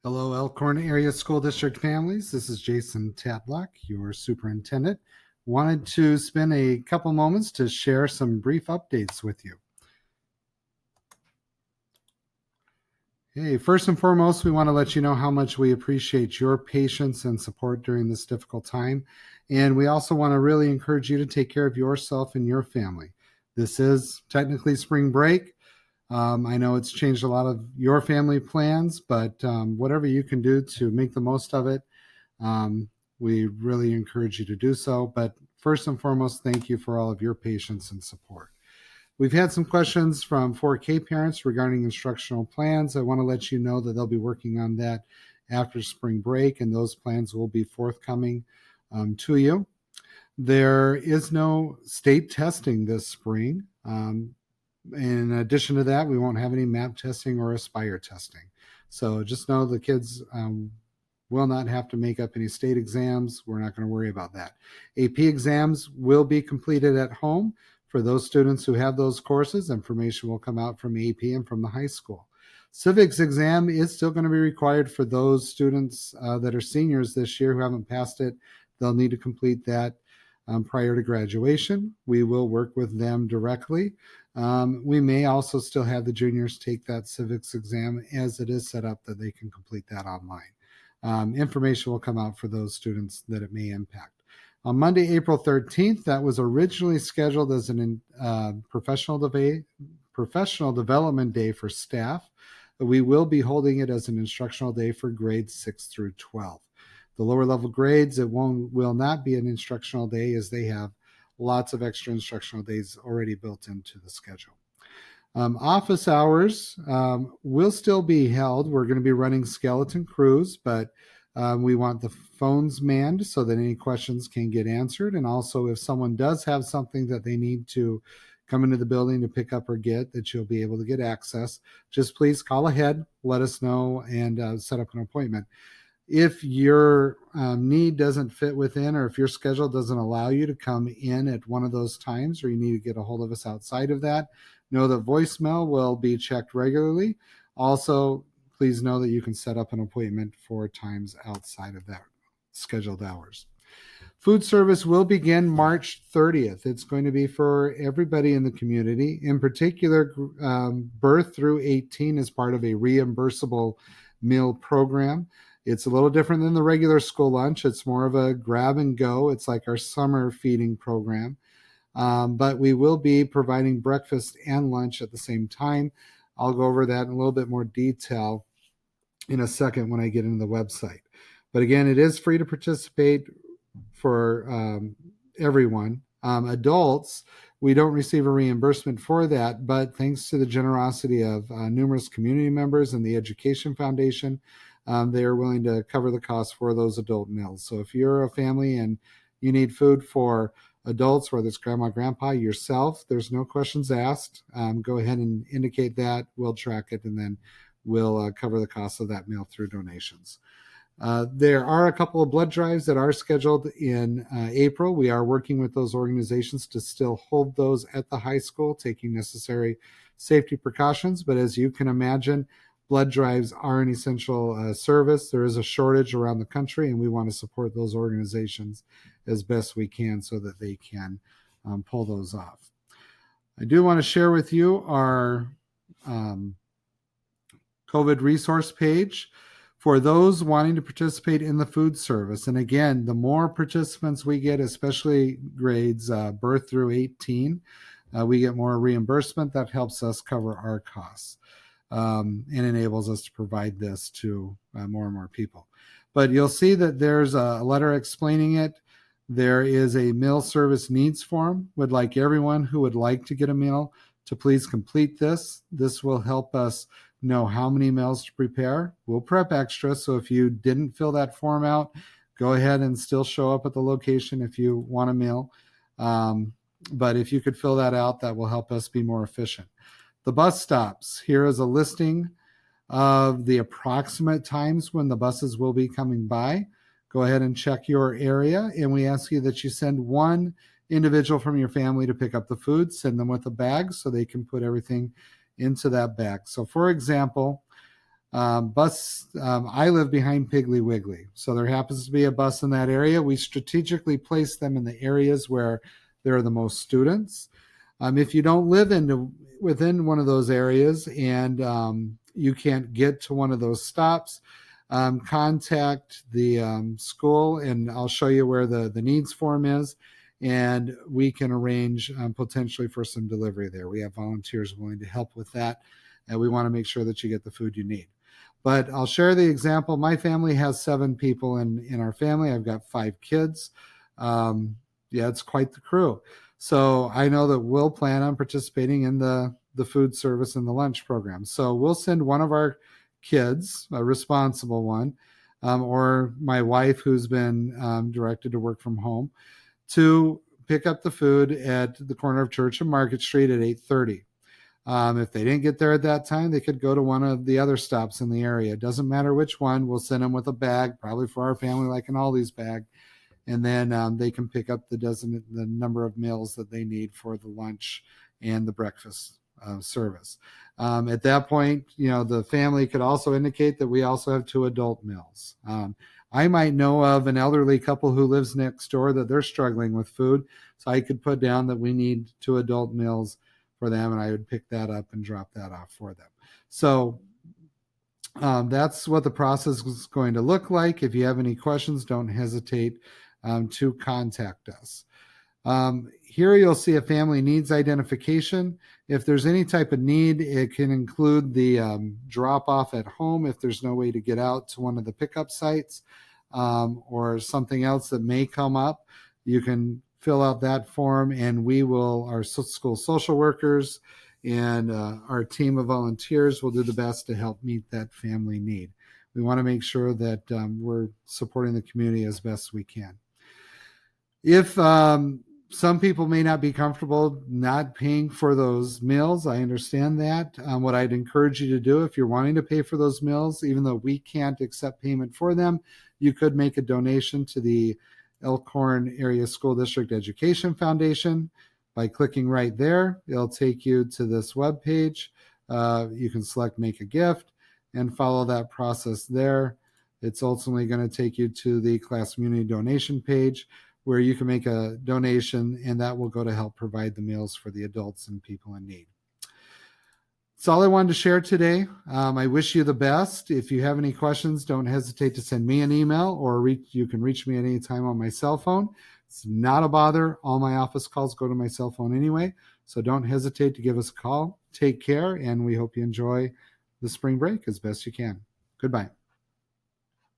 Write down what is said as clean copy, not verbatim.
Hello, Elkhorn Area School District families. This is Jason Tatlock, your superintendent. Wanted to spend a couple moments to share some brief updates with you. Hey, first and foremost, we want to let you know how much we appreciate your patience and support during this difficult time. And we also want to really encourage you to take care of yourself and your family. This is technically spring break. I know it's changed a lot of your family plans, but whatever you can do to make the most of it, we really encourage you to do so. But first and foremost, thank you for all of your patience and support. We've had some questions from 4K parents regarding instructional plans. I want to let you know that they'll be working on that after spring break, and those plans will be forthcoming to you. There is no state testing this spring. In addition to that, we won't have any MAP testing or Aspire testing. So just know the kids will not have to make up any state exams. We're not going to worry about that. AP exams will be completed at home. For those students who have those courses, information will come out from AP and from the high school. Civics exam is still going to be required for those students that are seniors this year who haven't passed it. They'll need to complete that prior to graduation. We will work with them directly. We may also still have the juniors take that civics exam as it is set up that they can complete that online. Information will come out for those students that it may impact. On Monday, April 13th, that was originally scheduled as an professional development day for staff. We will be holding it as an instructional day for grades 6 through 12. The lower level grades, it will not be an instructional day as they have lots of extra instructional days already built into the schedule. Office hours will still be held. We're going to be running skeleton crews, but we want the phones manned so that any questions can get answered. And also, if someone does have something that they need to come into the building to pick up or get, that you'll be able to get access, just please call ahead, let us know, and set up an appointment. If your need doesn't fit within, or if your schedule doesn't allow you to come in at one of those times, or you need to get a hold of us outside of that, know that voicemail will be checked regularly. Also, please know that you can set up an appointment for times outside of that scheduled hours. Food service will begin March 30th. It's going to be for everybody in the community. In particular, birth through 18 is part of a reimbursable meal program. It's a little different than the regular school lunch. It's more of a grab and go. It's like our summer feeding program. But we will be providing breakfast and lunch at the same time. I'll go over that in a little bit more detail in a second when I get into the website. But again, it is free to participate for everyone. Adults, we don't receive a reimbursement for that, but thanks to the generosity of numerous community members and the Education Foundation, they are willing to cover the cost for those adult meals. So if you're a family and you need food for adults, whether it's grandma, grandpa, yourself, there's no questions asked. Go ahead and indicate that. We'll track it, and then we'll cover the cost of that meal through donations. There are a couple of blood drives that are scheduled in April. We are working with those organizations to still hold those at the high school, taking necessary safety precautions. But as you can imagine, blood drives are an essential service. There is a shortage around the country, and we want to support those organizations as best we can so that they can pull those off. I do want to share with you our COVID resource page for those wanting to participate in the food service. And again, the more participants we get, especially grades birth through 18, we get more reimbursement. That helps us cover our costs and enables us to provide this to more and more people. But you'll see that there's a letter explaining it. There is a meal service needs form. Would like everyone who would like to get a meal to please complete this. This will help us know how many meals to prepare. We'll prep extra, so if you didn't fill that form out, go ahead and still show up at the location if you want a meal. But if you could fill that out, that will help us be more efficient. The bus stops. Here is a listing of the approximate times when the buses will be coming by. Go ahead and check your area, and we ask you that you send one individual from your family to pick up the food. Send them with a bag so they can put everything into that bag. So for example, I live behind Piggly Wiggly, so there happens to be a bus in that area. We strategically place them in the areas where there are the most students. If you don't live within one of those areas and you can't get to one of those stops, contact the school, and I'll show you where the needs form is, and we can arrange potentially for some delivery there. We have volunteers willing to help with that, and we want to make sure that you get the food you need. But I'll share the example. My family has 7 people in our family. I've got 5 kids. Yeah, it's quite the crew. So I know that we'll plan on participating in the food service and the lunch program. So we'll send one of our kids, a responsible one, or my wife, who's been directed to work from home, to pick up the food at the corner of Church and Market Street at 8:30. If they didn't get there at that time, they could go to one of the other stops in the area. It doesn't matter which one. We'll send them with a bag, probably for our family, like an Aldi's bag, and then they can pick up the number of meals that they need for the lunch and the breakfast service. At that point, the family could also indicate that we also have 2 adult meals. I might know of an elderly couple who lives next door that they're struggling with food, so I could put down that we need 2 adult meals for them, and I would pick that up and drop that off for them. So that's what the process is going to look like. If you have any questions, don't hesitate to contact us. Here you'll see a family needs identification. If there's any type of need, it can include the drop off at home if there's no way to get out to one of the pickup sites, or something else that may come up. You can fill out that form, and our school social workers and our team of volunteers will do the best to help meet that family need. We want to make sure that we're supporting the community as best we can. If some people may not be comfortable not paying for those meals, I understand that. What I'd encourage you to do, if you're wanting to pay for those meals, even though we can't accept payment for them, you could make a donation to the Elkhorn Area School District Education Foundation by clicking right there. It'll take you to this web page. You can select Make a Gift and follow that process there. It's ultimately going to take you to the Class Community Donation page, where you can make a donation, and that will go to help provide the meals for the adults and people in need. That's all I wanted to share today. I wish you the best. If you have any questions, don't hesitate to send me an email, or you can reach me at any time on my cell phone. It's not a bother. All my office calls go to my cell phone anyway, so don't hesitate to give us a call. Take care, and we hope you enjoy the spring break as best you can. Goodbye.